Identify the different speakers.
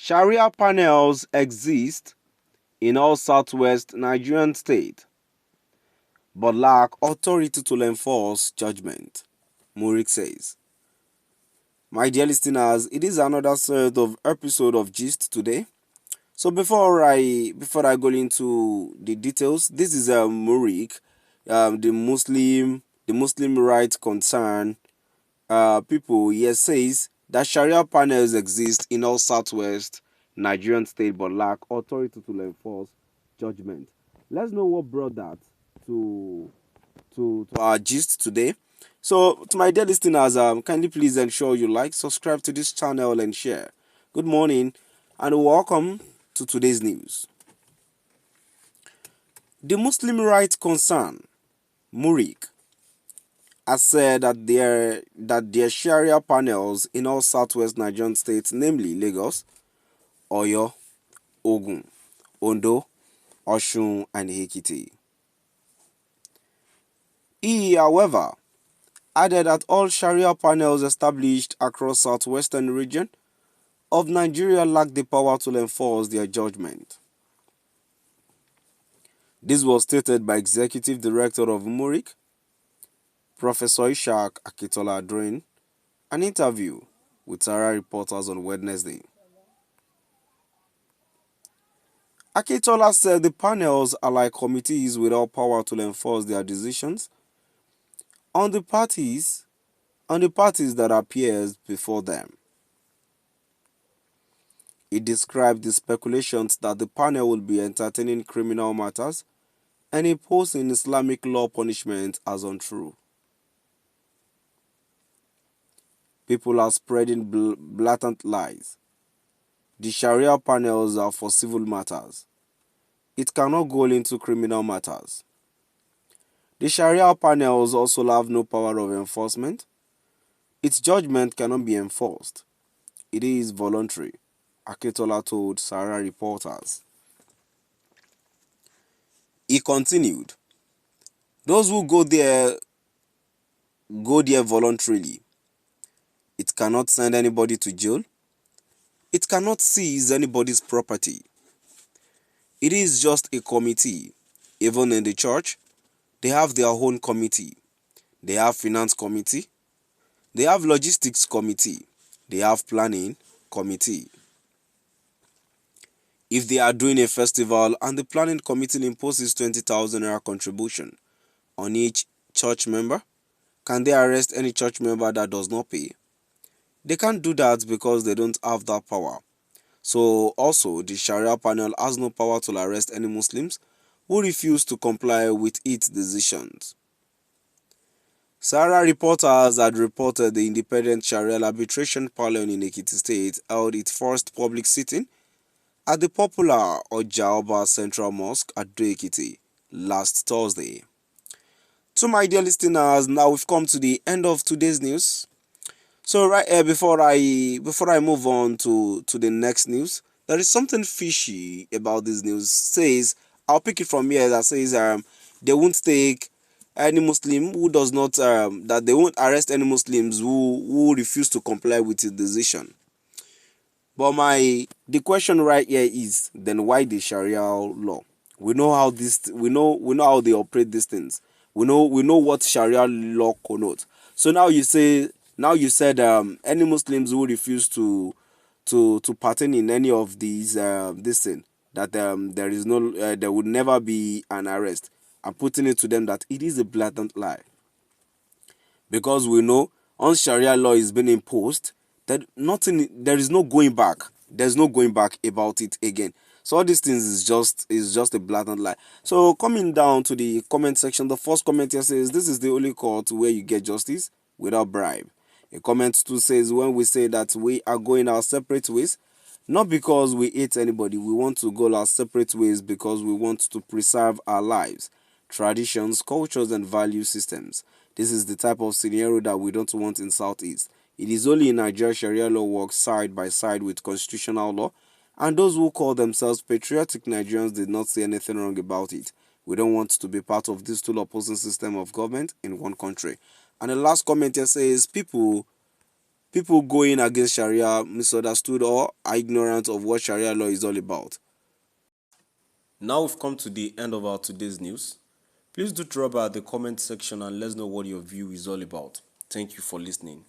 Speaker 1: Sharia panels exist in all southwest Nigerian states, but lack authority to enforce judgment, MURIC says. My dear listeners, it is another set of episode of Gist today. So before I go into the details, this is MURIC, the Muslim rights concern people here says that Sharia panels exist in all southwest Nigerian state but lack authority to enforce judgment. Let's know what brought that to to our gist today. So to my dear listeners, kindly please ensure you like, subscribe to this channel and share. Good morning and welcome to today's news. The Muslim rights concern, MURIC, has said that their Sharia panels in all southwest Nigerian states, namely Lagos, Oyo, Ogun, Ondo, Osun, and Ekiti. He, however, added that all Sharia panels established across southwestern region of Nigeria lack the power to enforce their judgment. This was stated by Executive Director of MURIC, Professor Ishaq Akitola, during an interview with SHARIAH reporters on Wednesday. Akitola said the panels are like committees without power to enforce their decisions on the parties that appears before them. He described the speculations that the panel will be entertaining criminal matters and imposing Islamic law punishment as untrue. People are spreading blatant lies. The Sharia panels are for civil matters. It cannot go into criminal matters. The Sharia panels also have no power of enforcement. Its judgment cannot be enforced. It is voluntary, Akitola told SHARIAH reporters. He continued, those who go there voluntarily. It cannot send anybody to jail. It cannot seize anybody's property. It is just a committee. Even in the church, they have their own committee. They have finance committee. They have logistics committee. They have planning committee. If they are doing a festival and the planning committee imposes 20,000 naira contribution on each church member, can they arrest any church member that does not pay? They can't do that because they don't have that power. So also, the Sharia panel has no power to arrest any Muslims who refuse to comply with its decisions. SHARIAH reporters had reported the independent Sharia arbitration panel in Ekiti State held its first public sitting at the popular Ojaoba Central Mosque at Ekiti last Thursday. To my dear listeners, now we've come to the end of today's news. So right here, before I move on to the next news, there is something fishy about this news. Says, I'll pick it from here, that says they won't take any Muslim who does not that they won't arrest any Muslims who refuse to comply with the decision. But the question right here is, then why the Sharia law? We know how how they operate these things. We know what Sharia law connotes. So now you said any Muslims who refuse to partake in any of these this thing, that there would never be an arrest. I'm putting it to them that it is a blatant lie, because we know once Sharia law is being imposed, that there is no going back. There's no going back about it again. So all these things is just a blatant lie. So coming down to the comment section, the first comment here says, this is the only court where you get justice without bribe. A comment 2 says, when we say that we are going our separate ways, not because we hate anybody, we want to go our separate ways because we want to preserve our lives, traditions, cultures, and value systems. This is the type of scenario that we don't want in Southeast. It is only in Nigeria Sharia law works side by side with constitutional law, and those who call themselves patriotic Nigerians did not say anything wrong about it. We don't want to be part of this two opposing system of government in one country. And the last comment here says, people People going against Sharia misunderstood or are ignorant of what Sharia law is all about. Now we've come to the end of our today's news. Please do drop by the comment section and let us know what your view is all about. Thank you for listening.